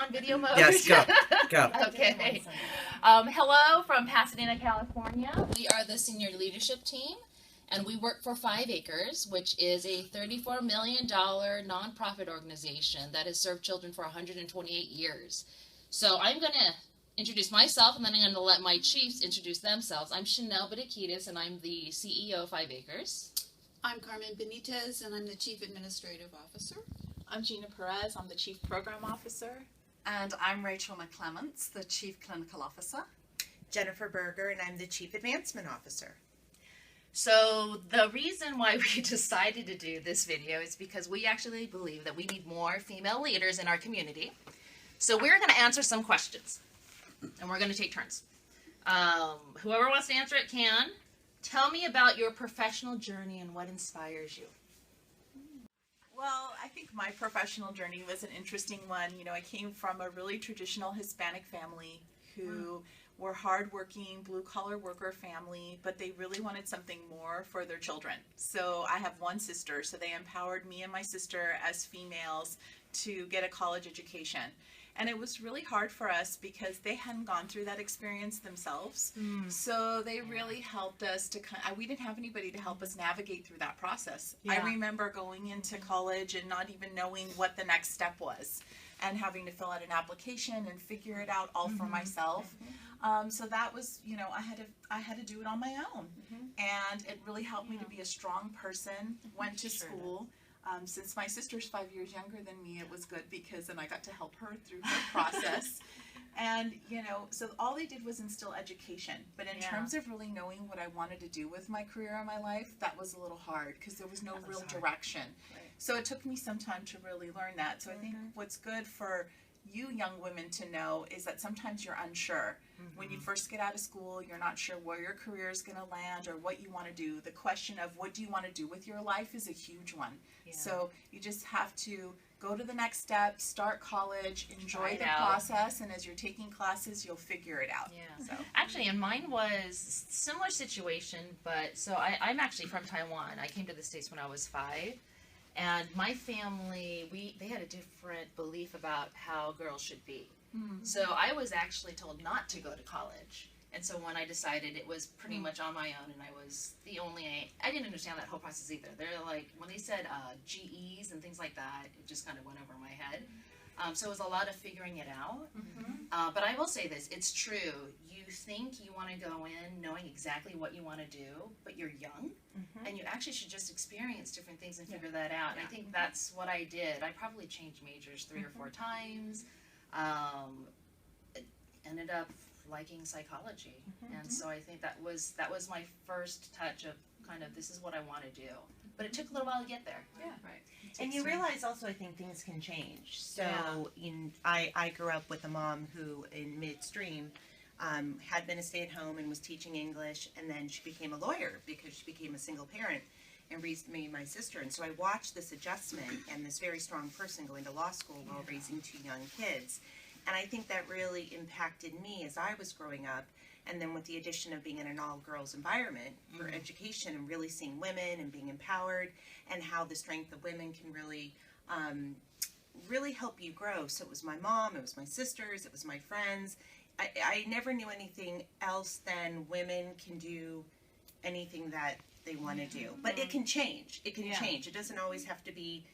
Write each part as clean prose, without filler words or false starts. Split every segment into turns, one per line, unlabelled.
on video mode?
Yes, go. Go.
Okay. Hello from Pasadena, California. We are the senior leadership team, and we work for 5 Acres, which is a $34 million nonprofit organization that has served children for 128 years. So I'm going to introduce myself, and then I'm going to let my chiefs introduce themselves. I'm Chanel Bediquitas, and I'm the CEO of 5 Acres.
I'm Carmen Benitez, and I'm the Chief Administrative Officer.
I'm Gina Perez, I'm the Chief Program Officer.
And I'm Rachel McClements, the Chief Clinical Officer.
Jennifer Berger, and I'm the Chief Advancement Officer.
So the reason why we decided to do this video is because we actually believe that we need more female leaders in our community. So we're going to answer some questions, and we're going to take turns. Whoever wants to answer it can. Tell me about your professional journey and what inspires you.
Well, I think my professional journey was an interesting one. You know, I came from a really traditional Hispanic family who were hardworking, blue-collar worker family, but they really wanted something more for their children. So I have one sister, so they empowered me and my sister as females to get a college education. And it was really hard for us because they hadn't gone through that experience themselves. So they really helped us to we didn't have anybody to help us navigate through that process. I remember going into college and not even knowing what the next step was, and having to fill out an application and figure it out all for myself. So that was, you know, I had to do it on my own. And it really helped me to be a strong person, went to school. Since my sister's 5 years younger than me, it was good because then I got to help her through her process. And, you know, so all they did was instill education. But in terms of really knowing what I wanted to do with my career and my life, that was a little hard because there was no real direction. So it took me some time to really learn that. So I think what's good for you young women to know is that sometimes you're unsure. When you first get out of school, you're not sure where your career is going to land or what you want to do. The question of what do you want to do with your life is a huge one. So you just have to go to the next step, start college, enjoy the process, and as you're taking classes, you'll figure it out.
So actually, and mine was similar situation, but so I'm actually from Taiwan. I came to the States when I was 5. And my family, they had a different belief about how girls should be. So I was actually told not to go to college. And so when I decided, it was pretty much on my own, and I was the only, I didn't understand that whole process either. They're like, when they said GEs and things like that, it just kind of went over my head. So it was a lot of figuring it out. But I will say this, it's true. You think you want to go in knowing exactly what you want to do, but you're young, and you actually should just experience different things and figure that out. And I think that's what I did. I probably changed majors 3 or 4 times. Ended up liking psychology, and so I think that was my first touch of kind of this is what I want to do. But it took a little while to get there.
And you realize also, I think things can change. So I grew up with a mom who, in midstream, had been a stay-at-home and was teaching English, and then she became a lawyer because she became a single parent and raised me and my sister. And so I watched this adjustment and this very strong person going to law school while raising 2 young kids. And I think that really impacted me as I was growing up. And then with the addition of being in an all-girls environment for education and really seeing women and being empowered and how the strength of women can really, really help you grow. So it was my mom, it was my sisters, it was my friends. I never knew anything else than women can do anything that they want to do. But it can change. It can change. It doesn't always have to be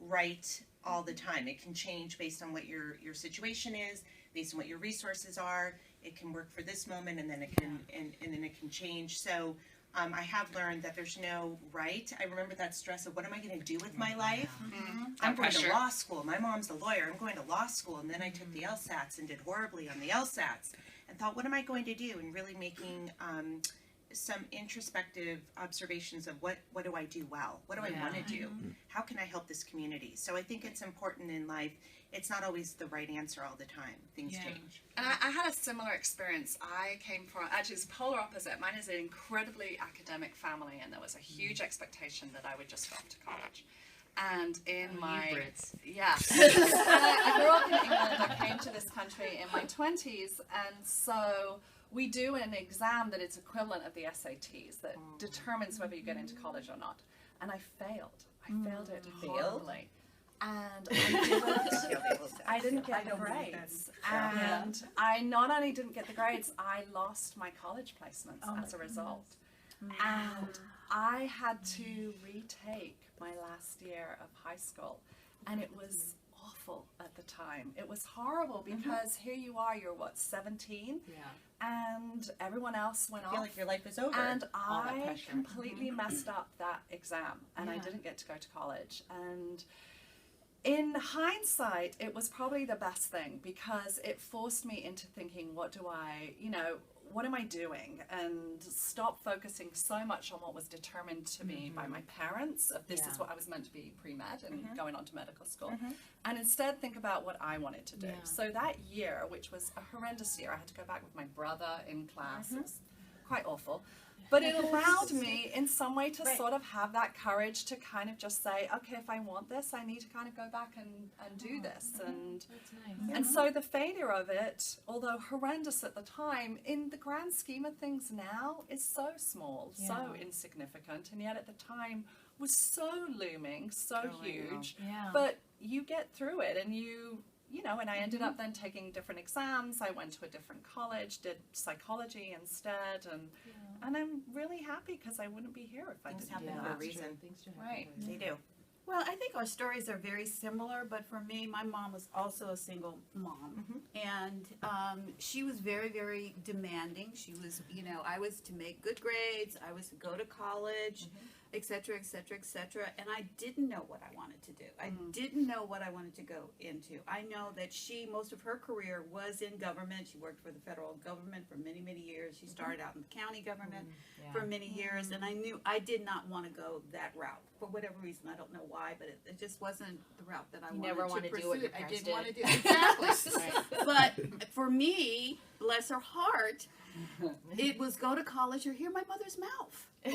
right all the time. It can change based on what your situation is, based on what your resources are. It can work for this moment, and then it can and then it can change. So I have learned that there's no right. I remember that stress of what am I going to do with my life? I'm going to law school. My mom's a lawyer. I'm going to law school. And then I took the LSATs and did horribly on the LSATs and thought, what am I going to do? And really making some introspective observations of what do I do well? What do I want to do? How can I help this community? So I think it's important in life. It's not always the right answer all the time. Things change.
And I had a similar experience. I came from, actually it's polar opposite. Mine is an incredibly academic family, and there was a huge expectation that I would just go off to college. And in my, and I grew up in England. I came to this country in my 20s, and so we do an exam that is equivalent of the SATs that determines whether you get into college or not. And I failed. I failed it horribly. and I didn't get the grades. And I not only didn't get the grades, I lost my college placements as a result. And I had to retake my last year of high school, and it was awful at the time. It was horrible because here you are, you're what, 17?
Yeah.
And everyone else went
I
off.
feel like your life is over.
And
all that
I
pressure.
completely messed up that exam, and I
Yeah.
didn't get to go to college. And in hindsight, it was probably the best thing because it forced me into thinking, what am I doing? And stop focusing so much on what was determined to me by my parents, of this is what I was meant to be pre-med and going on to medical school. And instead think about what I wanted to do.
Yeah.
So that year, which was a horrendous year, I had to go back with my brother in class. It was quite awful. But it allowed me in some way to sort of have that courage to kind of just say, okay, if I want this, I need to kind of go back and do this. And
That's nice.
and so the failure of it, although horrendous at the time, in the grand scheme of things now is so small, so insignificant, and yet at the time was so looming, so huge.
Yeah.
But you get through it, and and I ended up then taking different exams. I went to a different college, did psychology instead, and I'm really happy because I wouldn't be here if I
Things
didn't do
happen
that.
for a reason.
Things do happen
Right.
for a reason.
They do.
Well, I think our stories are very similar, but for me, my mom was also a single mom. And she was very, very demanding. She was, I was to make good grades, I was to go to college, et cetera, et cetera, et cetera. And I didn't know what I wanted to do. I didn't know what I wanted to go into. I know that most of her career was in government. She worked for the federal government for many, many years. She started out in the county government for many years. And I knew I did not want to go that route. For whatever reason, I don't know why, but it just wasn't the route that I
You
wanted
never
to
wanted to
pursue.
do what your
I
parents
didn't want to
did.
do exactly. But for me, bless her heart, it was go to college or hear my mother's mouth. And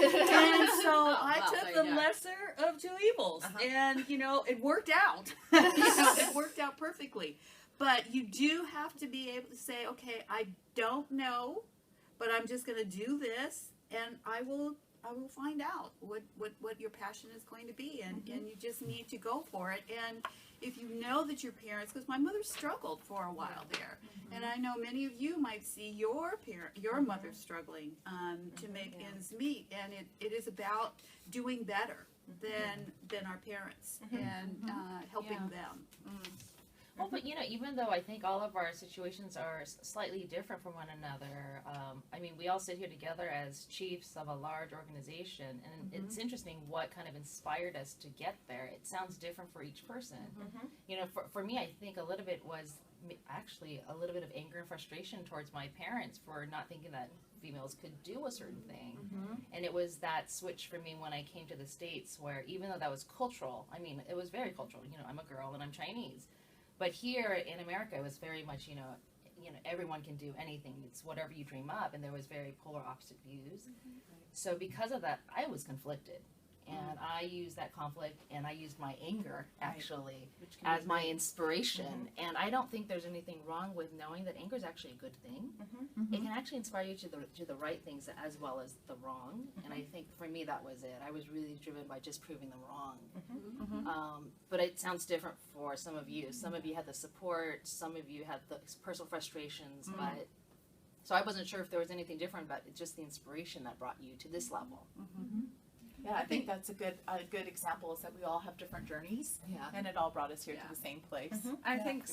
so I took the lesser of two evils, and it worked out. It worked out perfectly. But you do have to be able to say, okay, I don't know, but I'm just going to do this, and I will find out what your passion is going to be, and you just need to go for it. And if you know that your parents, because my mother struggled for a while there, and I know many of you might see your mother struggling to make ends meet, and it is about doing better than our parents and helping them.
Well, but even though I think all of our situations are slightly different from one another, we all sit here together as chiefs of a large organization, and it's interesting what kind of inspired us to get there. It sounds different for each person. For me, I think a little bit was actually a little bit of anger and frustration towards my parents for not thinking that females could do a certain thing. And it was that switch for me when I came to the States, where even though that was cultural, it was very cultural. I'm a girl and I'm Chinese. But here in America, it was very much, everyone can do anything. It's whatever you dream up, and there was very polar opposite views. So because of that, I was conflicted, and I used that conflict, and I used my anger actually as my inspiration. And I don't think there's anything wrong with knowing that anger is actually a good thing. It can actually inspire you to the right things as well as the wrong. And I think for me that was it. I was really driven by just proving them wrong. But it sounds different for some of you. Some of you had the support. Some of you had the personal frustrations. But so I wasn't sure if there was anything different, but it's just the inspiration that brought you to this level.
Yeah, I think that's a good example is that we all have different journeys, and it all brought us here to the same place.
I think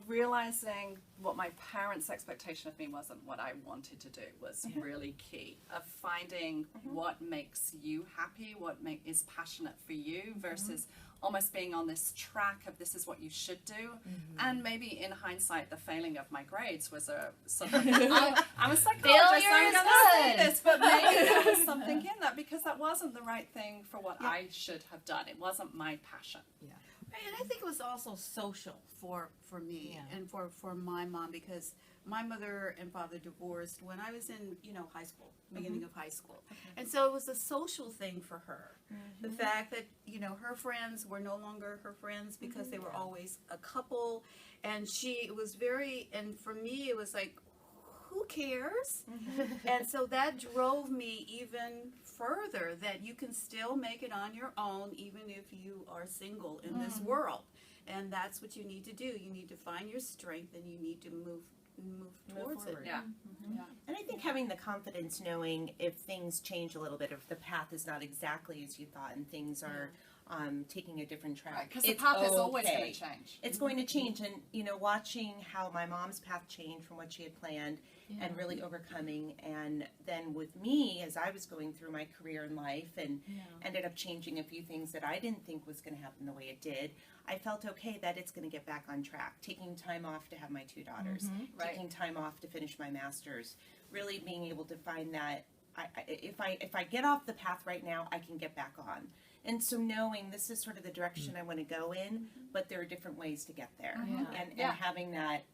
realizing what my parents' expectation of me wasn't what I wanted to do was really key. Of finding what makes you happy, what is passionate for you, versus almost being on this track of this is what you should do. And maybe in hindsight, the failing of my grades was a something. I'm a psychologist, I'm going to say this, but maybe there was something in that because that wasn't the right thing for what I should have done. It wasn't my passion.
And I think it was also social for me and for my mom, because my mother and father divorced when I was in high school, beginning of high school, and so it was a social thing for her. The fact that her friends were no longer her friends because they were always a couple, and it was very, and for me it was like, who cares? And so that drove me even further, that you can still make it on your own even if you are single in this world. And that's what you need to do. You need to find your strength, and you need to move towards it.
forward.
Yeah.
And I think having the confidence, knowing if things change a little bit, if the path is not exactly as you thought, and things are taking a different track,
Because the
it's
path is always
okay.
going to change.
It's going to change, and watching how my mom's path changed from what she had planned, and really overcoming, and then with me as I was going through my career in life, and ended up changing a few things that I didn't think was going to happen the way it did. I felt okay that it's going to get back on track. Taking time off to have my 2 daughters, taking time off to finish my master's, really being able to find that if I get off the path right now, I can get back on. And so knowing this is sort of the direction I want to go in, but there are different ways to get there, and having that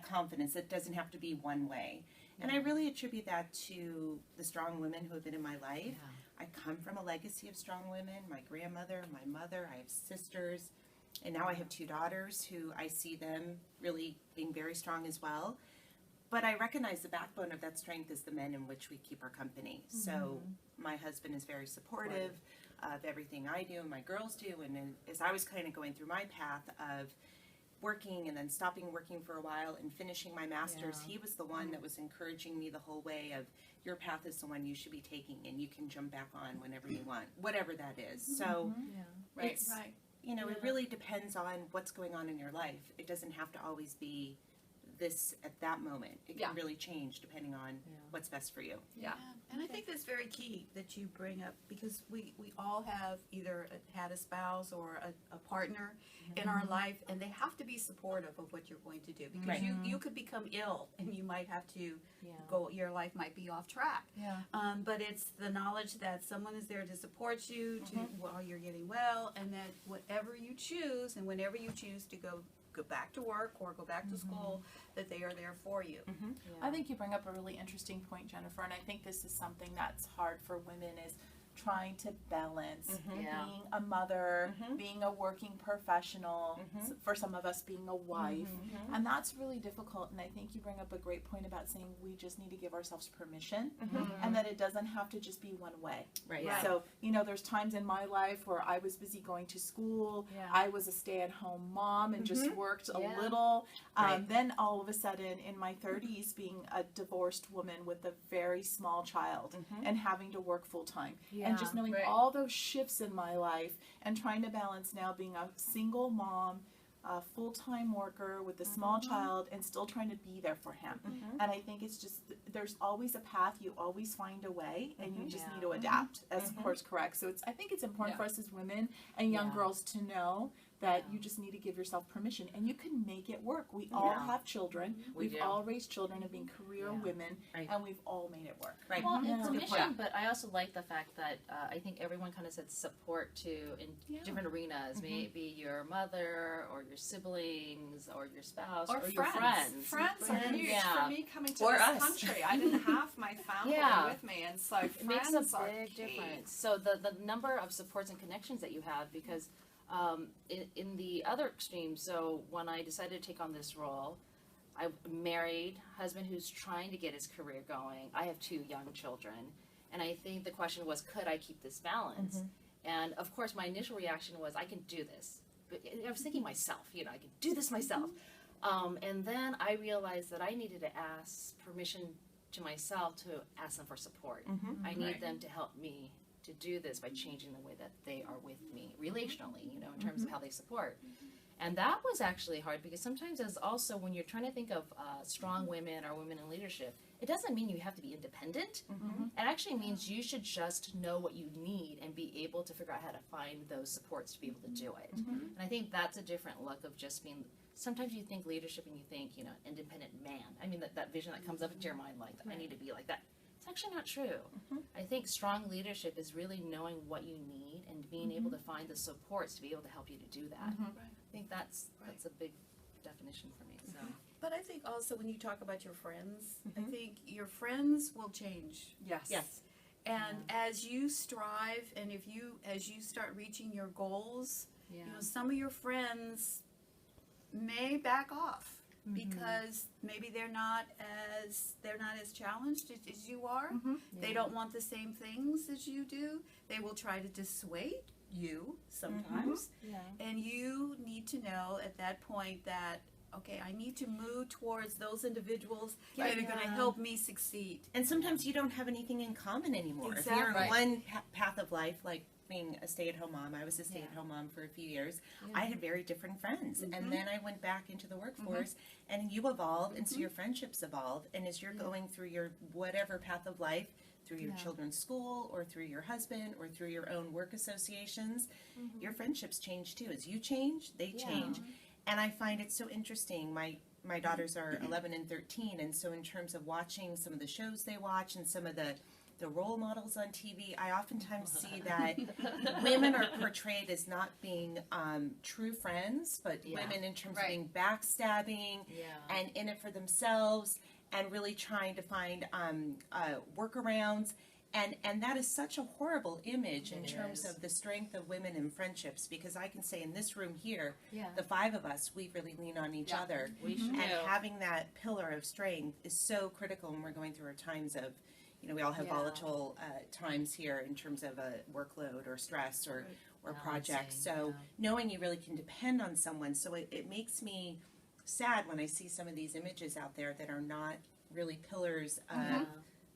confidence, it doesn't have to be one way. And I really attribute that to the strong women who have been in my life. I come from a legacy of strong women. My grandmother, my mother, I have sisters, and now I have 2 daughters who I see them really being very strong as well. But I recognize the backbone of that strength is the men in which we keep our company. So my husband is very supportive of everything I do and my girls do. And as I was kind of going through my path of working and then stopping working for a while and finishing my master's, he was the one that was encouraging me the whole way of, your path is the one you should be taking, and you can jump back on whenever you want, whatever that is. So it's, it really depends on what's going on in your life. It doesn't have to always be this at that moment. It can really change depending on what's best for you.
And I think that's very key that you bring up, because we all have either had a spouse or a partner in our life, and they have to be supportive of what you're going to do, because you could become ill and you might have to go, your life might be off track. But it's the knowledge that someone is there to support you while you're getting well, and that whatever you choose and whenever you choose to go back to work or go back to school, that they are there for you.
I think you bring up a really interesting point, Jennifer, and I think this is something that's hard for women, is trying to balance being a mother, being a working professional, for some of us being a wife, and that's really difficult. And I think you bring up a great point about saying we just need to give ourselves permission, and that it doesn't have to just be one way. So, there's times in my life where I was busy going to school, I was a stay-at-home mom and just worked a little. Then all of a sudden in my 30s, being a divorced woman with a very small child and having to work full-time. And just knowing all those shifts in my life, and trying to balance now being a single mom, a full-time worker with a small child, and still trying to be there for him. And I think it's just, there's always a path, you always find a way, and you just need to adapt as course correct. So I think it's important for us as women and young girls to know that you just need to give yourself permission, and you can make it work. We all have children. We've all raised children and been career women, and we've all made it work.
Well, and permission, but I also like the fact that I think everyone kind of said support too in different arenas. Maybe your mother or your siblings or your spouse or your friends.
Friends are huge.
Yeah.
For me, coming to
Or
this
us.
country, I didn't have my family with me, and so
It makes a
friends are
big
key.
difference. So the number of supports and connections that you have, because in the other extreme, so when I decided to take on this role, I married a husband who's trying to get his career going. I have 2 young children, and I think the question was, could I keep this balance? And of course, my initial reaction was, I can do this. But I was thinking myself, I can do this myself. And then I realized that I needed to ask permission to myself to ask them for support. I need them to help me to do this by changing the way that they are with me relationally, in terms of how they support. And that was actually hard, because sometimes as also when you're trying to think of strong women or women in leadership, it doesn't mean you have to be independent. It actually means you should just know what you need and be able to figure out how to find those supports to be able to do it. And I think that's a different look of just being, sometimes you think leadership and you think, independent man. I mean, that vision that comes up into your mind, like, I need to be like that. It's actually not true. I think strong leadership is really knowing what you need and being able to find the supports to be able to help you to do that. I think that's a big definition for me. So.
But I think also when you talk about your friends, I think your friends will change.
Yes.
And as you strive, and as you start reaching your goals, some of your friends may back off. because maybe they're not as challenged as you are. They don't want the same things as you do. They will try to dissuade you sometimes. And you need to know at that point that, okay, I need to move towards those individuals that are going to help me succeed.
And sometimes you don't have anything in common anymore. If you're in one path of life, like being a stay-at-home mom, I was a stay-at-home mom for a few years. I had very different friends, and then I went back into the workforce, and you evolve, and so your friendships evolve, and as you're going through your whatever path of life, through your children's school, or through your husband, or through your own work associations, your friendships change too. As you change, they change. And I find it so interesting. My daughters are 11 and 13, and so in terms of watching some of the shows they watch and some of the role models on TV, I oftentimes see that women are portrayed as not being true friends, but women in terms of being backstabbing and in it for themselves and really trying to find workarounds. And that is such a horrible image in terms of the strength of women in friendships, because I can say in this room here, the five of us, we really lean on each other. And having that pillar of strength is so critical when we're going through our times of, we all have volatile times here in terms of a workload or stress or projects. So knowing you really can depend on someone, so it makes me sad when I see some of these images out there that are not really pillars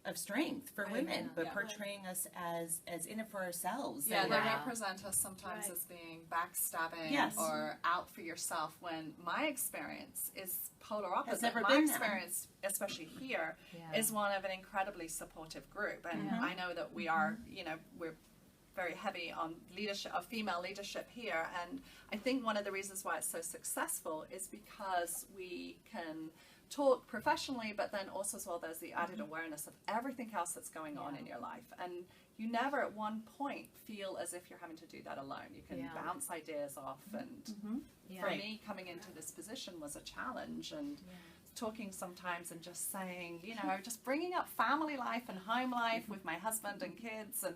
of strength for women, but portraying us as in it for ourselves.
Yeah, they represent us sometimes as being backstabbing or out for yourself, when my experience is polar opposite. My experience, especially here, is one of an incredibly supportive group, and I know that we are, we're very heavy on leadership, of female leadership here, and I think one of the reasons why it's so successful is because we can talk professionally, but then also as well there's the added awareness of everything else that's going on in your life, and you never at one point feel as if you're having to do that alone. You can bounce ideas off, and for me, coming into this position was a challenge, and talking sometimes and just saying, just bringing up family life and home life with my husband and kids, and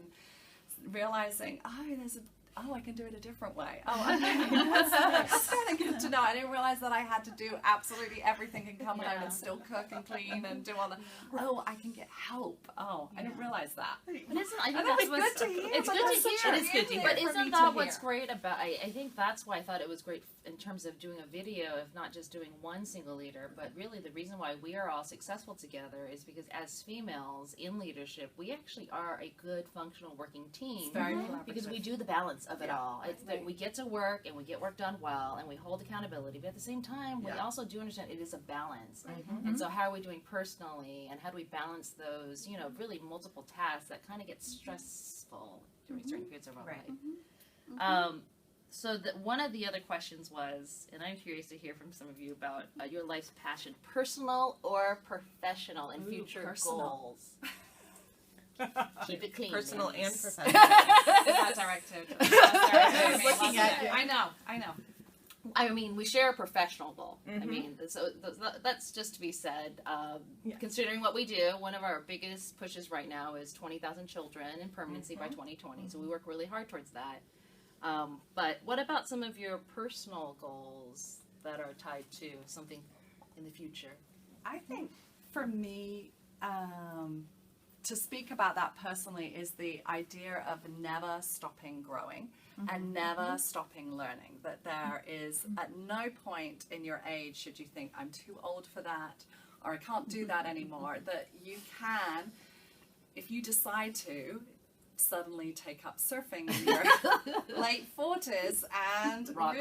realizing, I can do it a different way. That's kind of good to know. I didn't realize that I had to do absolutely everything and come home and still cook and clean and do all the. I can get help. I didn't realize that.
But I think that's what's good to hear. It's good to hear.
It is good to hear.
But isn't that what's great about? I think that's why I thought it was great in terms of doing a video of not just doing one single leader, but really the reason why we are all successful together is because as females in leadership, we actually are a good functional working team.
It's very collaborative.
Because we do the balance of it all. It's that we get to work and we get work done well and we hold accountability, but at the same time we also do understand it is a balance. And so how are we doing personally, and how do we balance those, really multiple tasks that kind of get stressful during certain periods of our life. So one of the other questions was, and I'm curious to hear from some of you about your life's passion, personal or professional, and future goals. Keep it clean.
Personal and professional.
That's directed.
Looking at you.
I know.
I mean, we share a professional goal. I mean, so that's just to be said. Considering what we do, one of our biggest pushes right now is 20,000 children in permanency by 2020. So we work really hard towards that. But what about some of your personal goals that are tied to something in the future?
I think for me, to speak about that personally is the idea of never stopping growing and never stopping learning. That there is at no point in your age should you think, I'm too old for that, or I can't do that anymore, that you can, if you decide to, suddenly take up surfing in your late 40s and
rock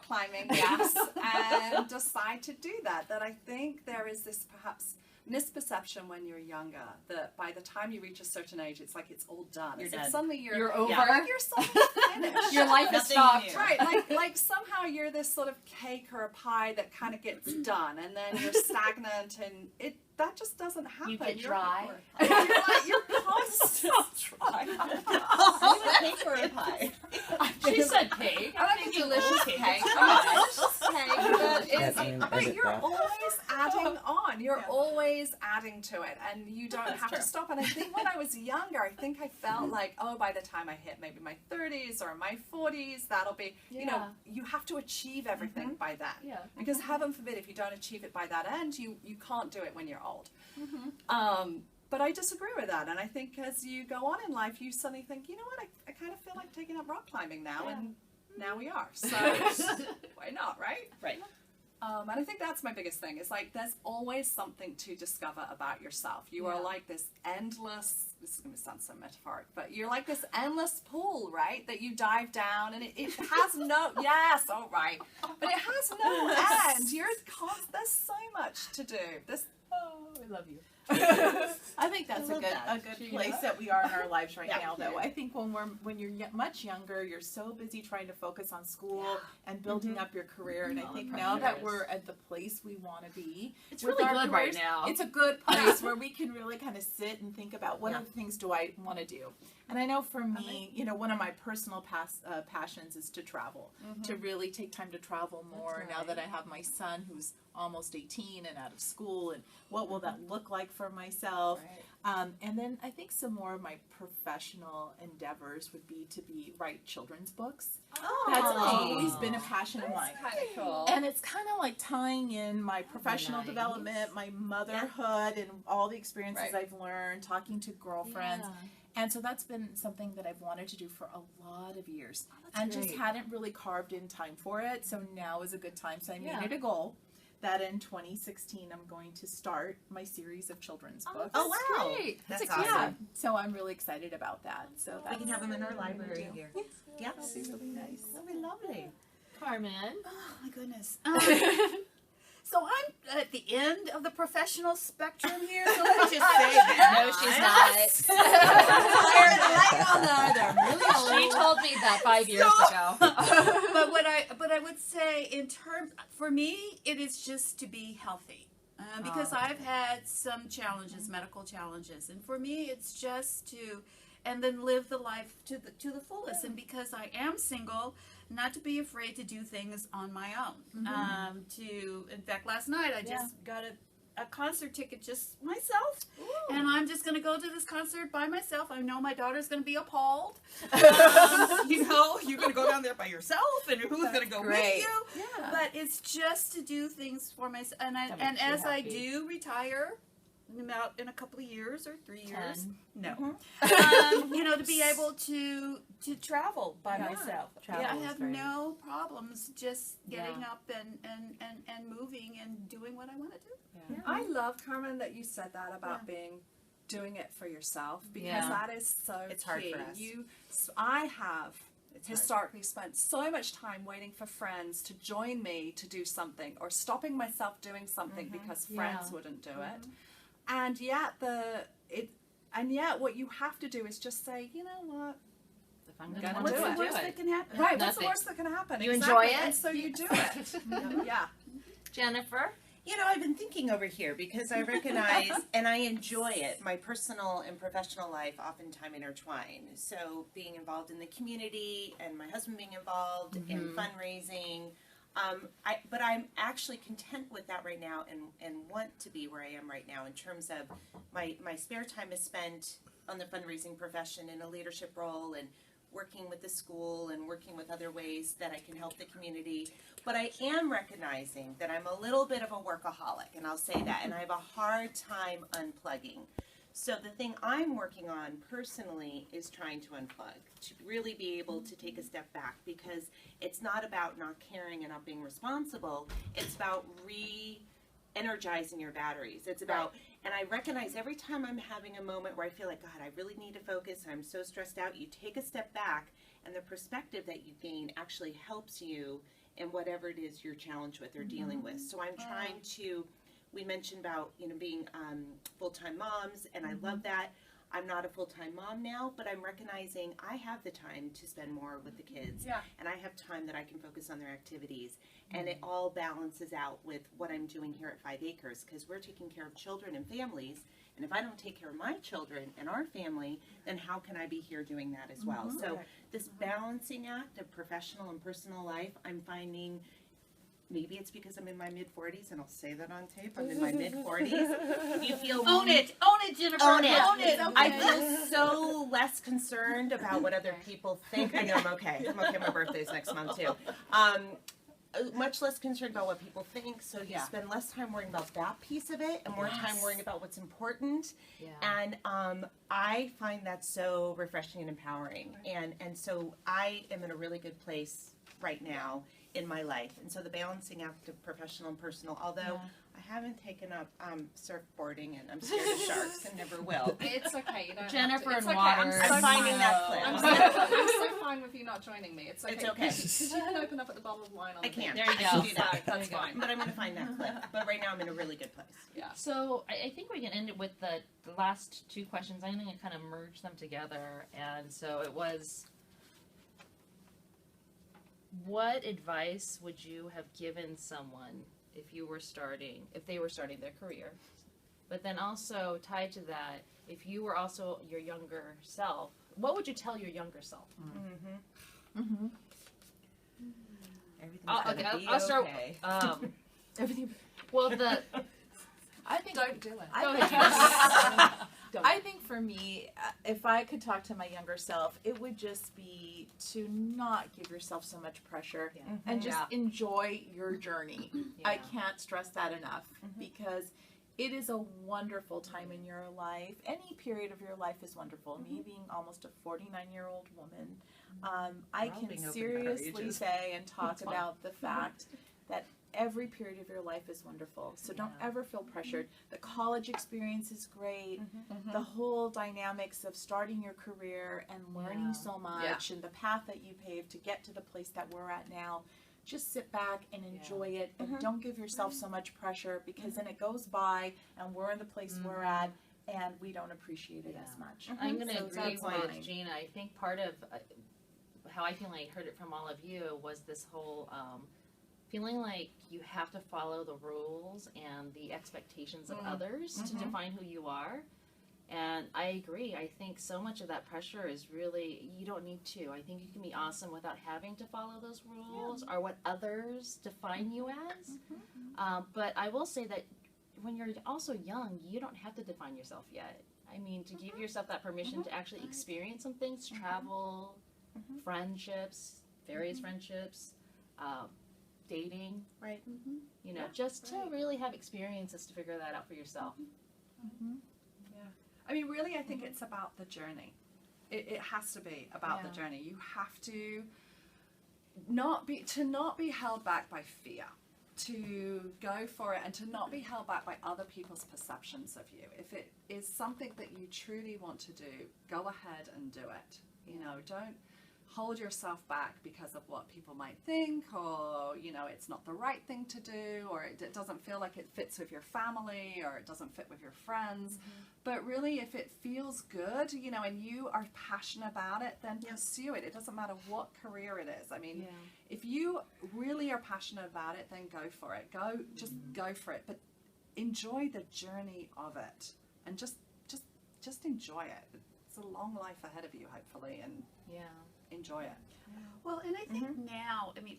climbing, yes, and decide to do that. That I think there is this perhaps misperception when you're younger that by the time you reach a certain age, it's like it's all done.
You're
It's
done.
like suddenly you're
over.
Like you're suddenly finished.
Your life is
Nothing
stopped.
new.
Right, like somehow you're this sort of cake or a pie that kind of gets done, and then you're stagnant, and that just doesn't happen.
You get
You're-
dry.
You're constant dry.
Cake or a pie?
She said cake.
I like a delicious cake. But you're always adding on. fun. You're always adding to it, and you don't have to stop. And I think when I was younger, I think I felt like, oh, by the time I hit maybe my 30s or my 40s, that'll be, you know, you have to achieve everything by then.
Yeah.
Because heaven forbid, if you don't achieve it by that end, you can't do it when you're old. But I disagree with that, and I think as you go on in life, you suddenly think, you know what, I kind of feel like taking up rock climbing now, and now we are. So why not, right?
Right.
And I think that's my biggest thing. Is like there's always something to discover about yourself. You are like this endless. This is going to sound so metaphoric, but you're like this endless pool, right? That you dive down, and it has no. Yes, all right, but it has no end. There's so much to do.
I love you.
I think that's a good place that we are in our lives right now, though. I think when you're much younger, you're so busy trying to focus on school and building up your career. And I think now that we're at the place we want to be,
it's really good right now.
It's a good place where we can really kind of sit and think about what other things do I want to do. And I know for me, you know, one of my personal passions is to travel, to really take time to travel more now that I have my son who's almost 18 and out of school, and what will that look like for myself? And then I think some more of my professional endeavors would be to write children's books. That's always been a passion of mine.
Kind of cool.
And it's kind of like tying in my professional development, my motherhood, and all the experiences I've learned, talking to girlfriends. And so that's been something that I've wanted to do for a lot of years, and just hadn't really carved in time for it. So now is a good time. So I made it a goal that in 2016 I'm going to start my series of children's books.
Oh wow,
great.
that's
awesome.
awesome.
So I'm really excited about that. So
We can have them in our library here. Yeah,
that'll be really nice.
that'll be lovely.
Carmen.
Oh my goodness. So I'm at the end of the professional spectrum here. So let me just say that.
No, she's not. She told me that 5 years ago.
But what I would say in terms, for me, it is just to be healthy. Because I've had some challenges, medical challenges, and for me, it's just to, and then live the life to the fullest. And because I am single, not to be afraid to do things on my own. In fact, last night I just got a concert ticket just myself, and I'm just going to go to this concert by myself. I know my daughter's going to be appalled. You know, you're going to go down there by yourself, and who's going to go with you?
Yeah.
But it's just to do things for myself, and as I do retire, about in a couple of years or 3 years, you know, to be able to travel by myself.
Travel
I
is
have
great.
no problems just getting up and moving and doing what I want to do.
I love, Carmen, that you said that about doing it for yourself, because that is so
It's
key.
hard for us.
I have historically spent so much time waiting for friends to join me to do something, or stopping myself doing something because friends wouldn't do it. And yet what you have to do is just say, you know what?
If I'm
Gonna
What's
do
the
it.
worst that can happen?
Right, what's the
Nothing.
worst that can happen?
You
Exactly.
enjoy it?
And so you do it. Yeah.
Jennifer.
You know, I've been thinking over here because I recognize and I enjoy it. My personal and professional life oftentimes intertwine. So being involved in the community and my husband being involved in fundraising. But I'm actually content with that right now, and want to be where I am right now in terms of my spare time is spent on the fundraising profession in a leadership role, and working with the school and working with other ways that I can help the community. But I am recognizing that I'm a little bit of a workaholic, and I'll say that, and I have a hard time unplugging. So the thing I'm working on personally is trying to unplug, to really be able to take a step back, because it's not about not caring and not being responsible. It's about re-energizing your batteries. It's about, and I recognize every time I'm having a moment where I feel like, God, I really need to focus, and I'm so stressed out, you take a step back, and the perspective that you gain actually helps you in whatever it is you're challenged with or dealing with. So I'm trying to, we mentioned about, you know, being full-time moms, and I love that. I'm not a full-time mom now, but I'm recognizing I have the time to spend more with the kids.
Yeah.
And I have time that I can focus on their activities. And it all balances out with what I'm doing here at 5 Acres, because we're taking care of children and families. And if I don't take care of my children and our family, then how can I be here doing that as well? So this balancing act of professional and personal life, I'm finding maybe it's because I'm in my mid-40s, and I'll say that on tape. I'm in my mid-40s. You feel
Own it, Jennifer.
Own it.
It's okay.
I feel so less concerned about what other people think. I know I'm okay. I'm okay. My birthday's next month too. Much less concerned about what people think. So you spend less time worrying about that piece of it, and more time worrying about what's important.
Yeah.
And I find that so refreshing and empowering. And so I am in a really good place right now in my life. And so the balancing act of professional and personal, although I haven't taken up surfboarding, and I'm scared of sharks and never will.
It's okay. You don't
Jennifer
have to. It's
and
okay.
water.
I'm finding that clip.
I'm so fine with you not joining me. It's okay.
It's okay.
Because you can open up at the bottom of the line on
I
the
can.
beach.
There you
I can
go.
do that.
There
That's
you go.
fine. But I'm going to find that clip. But right now I'm in a really good place.
Yeah.
So I think we can end it with the last two questions. I'm going to kind of merge them together. And so it was, what advice would you have given someone if they were starting their career? But then also tied to that, if you were also your younger self, what would you tell your younger self?
Everything's
I'll start.
okay.
Everything. Well,
I think
Don't do it.
Go ahead.
I think for me, if I could talk to my younger self, it would just be to not give yourself so much pressure and just enjoy your journey. I can't stress that enough because it is a wonderful time in your life. Any period of your life is wonderful. Me being almost a 49-year-old woman, I
all
can
being open about our
seriously
ages.
say and talk about the fact that every period of your life is wonderful. So don't ever feel pressured. The college experience is great. The whole dynamics of starting your career and learning so much and the path that you paved to get to the place that we're at now. Just sit back and enjoy it and don't give yourself so much pressure because then it goes by and we're in the place we're at and we don't appreciate it as much.
I'm going to
So
agree
that's
with
mine.
Gina. I think part of how I feel like I heard it from all of you was this whole feeling like you have to follow the rules and the expectations of others to define who you are. And I agree. I think so much of that pressure is really, you don't need to. I think you can be awesome without having to follow those rules or what others define you as. But I will say that when you're also young, you don't have to define yourself yet. I mean, to give yourself that permission to actually experience some things, travel, friendships, various friendships, dating,
Right.
you know, just to really have experiences to figure that out for yourself.
I mean, really, I think it's about the journey. It has to be about the journey. You have to not be held back by fear, to go for it and to not be held back by other people's perceptions of you. If it is something that you truly want to do, go ahead and do it. You know, don't hold yourself back because of what people might think, or, you know, it's not the right thing to do, or it doesn't feel like it fits with your family, or it doesn't fit with your friends. But really, if it feels good, you know, and you are passionate about it, then pursue it. It doesn't matter what career it is. I mean, if you really are passionate about it, then go for it. Just go for it. But enjoy the journey of it, and just enjoy it. It's a long life ahead of you, hopefully, and enjoy it.
Well, and I think now, I mean,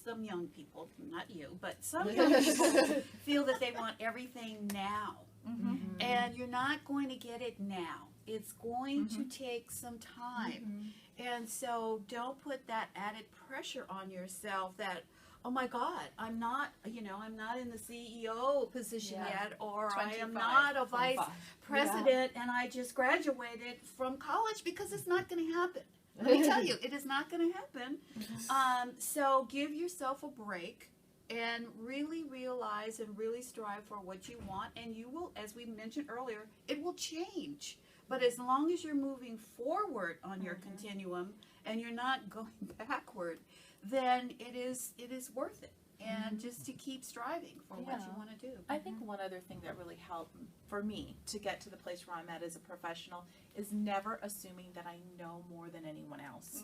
some young people, not you, but some young people feel that they want everything now. And you're not going to get it now. It's going to take some time. And so don't put that added pressure on yourself that, oh my God, I'm not in the CEO position yet, or I am not a vice president and I just graduated from college, because it's not going to happen. Let me tell you, it is not going to happen. So give yourself a break and really realize and really strive for what you want, and you will, as we mentioned earlier, it will change. But as long as you're moving forward on your continuum and you're not going backward, then it is worth it. And just to keep striving for what you want to do.
I think one other thing that really helped for me to get to the place where I'm at as a professional is never assuming that I know more than anyone else.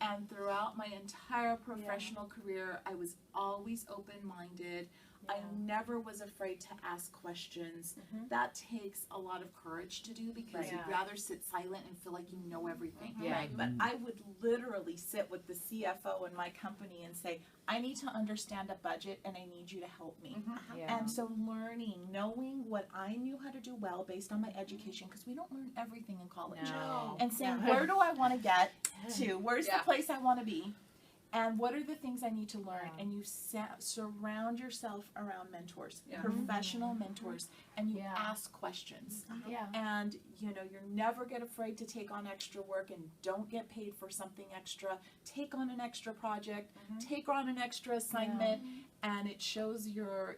And throughout my entire professional career, I was always open-minded. I never was afraid to ask questions. That takes a lot of courage to do because
Right.
you'd rather sit silent and feel like you know everything.
Yeah.
Right? But I would literally sit with the CFO in my company and say, I need to understand a budget and I need you to help me.
Yeah.
And so learning, knowing what I knew how to do well based on my education, because we don't learn everything in college.
No.
And saying,
Yeah.
where do I want to get to? Where's
Yeah.
the place I want to be? And what are the things I need to learn?
Yeah.
And you surround yourself around mentors,
Yeah.
professional mentors, and you
Yeah.
ask questions.
Yeah.
And you're never get afraid to take on extra work and don't get paid for something extra. Take on an extra project, take on an extra assignment, and it shows your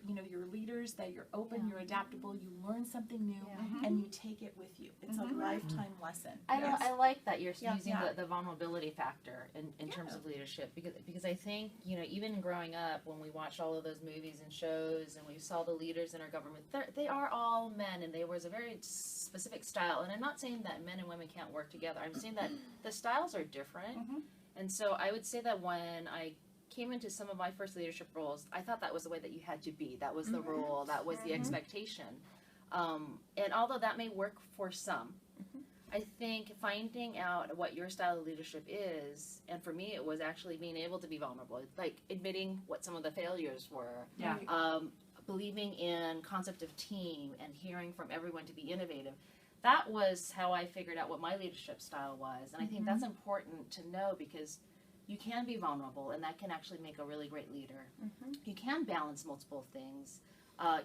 leaders that you're open, you're adaptable, you learn something new, and you take it with you. It's a lifetime lesson.
I like that you're
Yeah.
using
Yeah.
the vulnerability factor in terms of leadership because I think even growing up when we watched all of those movies and shows and we saw the leaders in our government, they are all men and there was a very specific style. And I'm not saying that men and women can't work together. I'm saying that the styles are different. And so I would say that when I came into some of my first leadership roles, I thought that was the way that you had to be. That was the rule. That was the expectation. And although that may work for some, I think finding out what your style of leadership is, and for me it was actually being able to be vulnerable, like admitting what some of the failures were, believing in concept of team and hearing from everyone to be innovative. That was how I figured out what my leadership style was. And I think that's important to know because you can be vulnerable and that can actually make a really great leader. You can balance multiple things.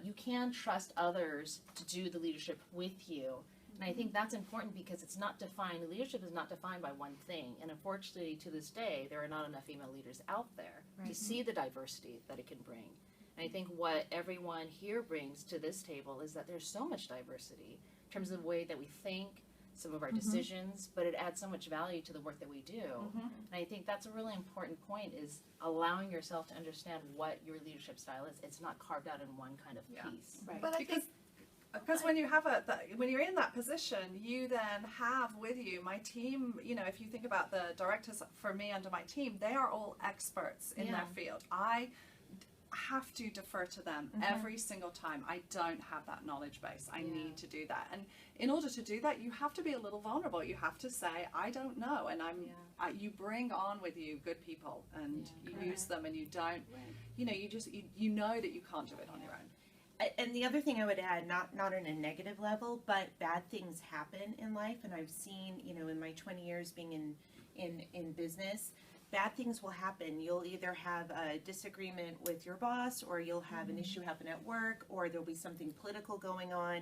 You can trust others to do the leadership with you. And I think that's important because it's not defined, leadership is not defined by one thing. And unfortunately, to this day, there are not enough female leaders out there to see the diversity that it can bring. And I think what everyone here brings to this table is that there's so much diversity in terms of the way that we think, some of our decisions, but it adds so much value to the work that we do. And I think that's a really important point is allowing yourself to understand what your leadership style is. It's not carved out in one kind of piece.
Right.
But because when you have when you're in that position, you then have with you my team. If you think about the directors for me under my team, they are all experts in their field. I have to defer to them every single time. I don't have that knowledge base. I need to do that, and in order to do that, you have to be a little vulnerable. You have to say, I don't know, and you bring on with you good people, and you use them, and you don't. You know that you can't do it on your own.
And the other thing I would add, not on a negative level, but bad things happen in life, and I've seen, in my 20 years being in business, bad things will happen. You'll either have a disagreement with your boss, or you'll have an issue happen at work, or there'll be something political going on.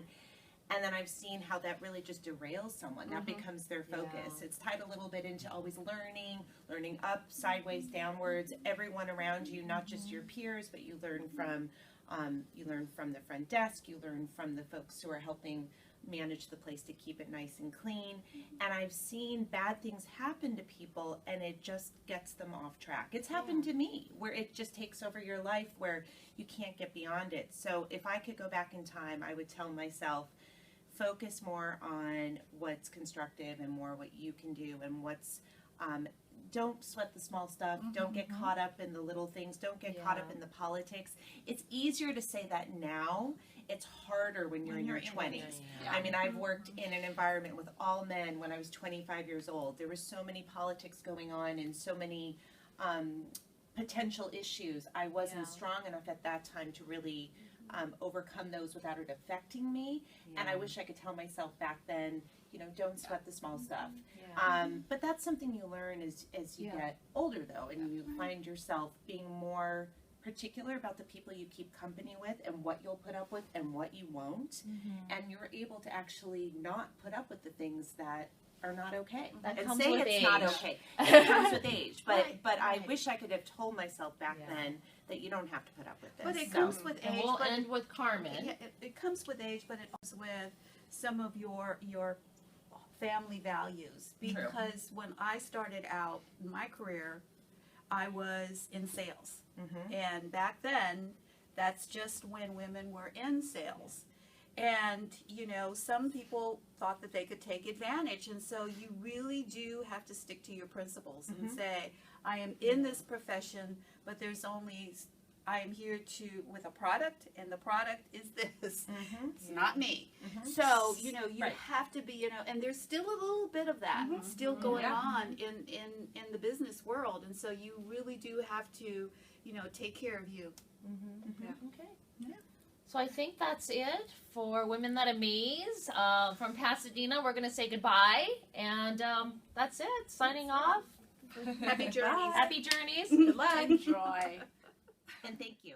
And then I've seen how that really just derails someone. That becomes their focus. It's tied a little bit into always learning up, sideways, downwards, everyone around you, not just your peers, but you learn from the front desk, you learn from the folks who are helping manage the place to keep it nice and clean. And I've seen bad things happen to people and it just gets them off track. It's happened to me where it just takes over your life where you can't get beyond it. So if I could go back in time, I would tell myself, focus more on what's constructive and more what you can do and what's don't sweat the small stuff. Don't get caught up in the little things. Don't get caught up in the politics. It's easier to say that now. It's harder when you're in your 20s. I mean, I've worked in an environment with all men when I was 25 years old. There was so many politics going on and so many potential issues. I wasn't strong enough at that time to really overcome those without it affecting me. And I wish I could tell myself back then, don't sweat the small stuff. But that's something you learn as you get older, though, and you find yourself being more particular about the people you keep company with and what you'll put up with and what you won't. And you're able to actually not put up with the things that are not okay.
That
and
comes
say
with
it's
age.
not okay. It comes with age. But
Right,
but I
right.
wish I could have told myself back then that you don't have to put up with this.
But it
So-
comes with
And
age.
we'll
but
end with Carmen.
Yeah, it comes with age, but it comes with some of your family values. Because when I started out in my career, I was in sales. And back then, that's just when women were in sales. And, some people thought that they could take advantage. And so you really do have to stick to your principles and say, I am in this profession, but there's only I am here with a product, and the product is this.
Mm-hmm.
It's not me.
Mhm.
So, you know, you
Right.
have to be, and there's still a little bit of that still going on in the business world. And so you really do have to, take care of you.
Okay. So I think that's it for Women That Amaze. From Pasadena, we're going to say goodbye. And that's it. Signing off.
Happy journeys.
Happy journeys.
Good luck. Enjoy.
And thank you.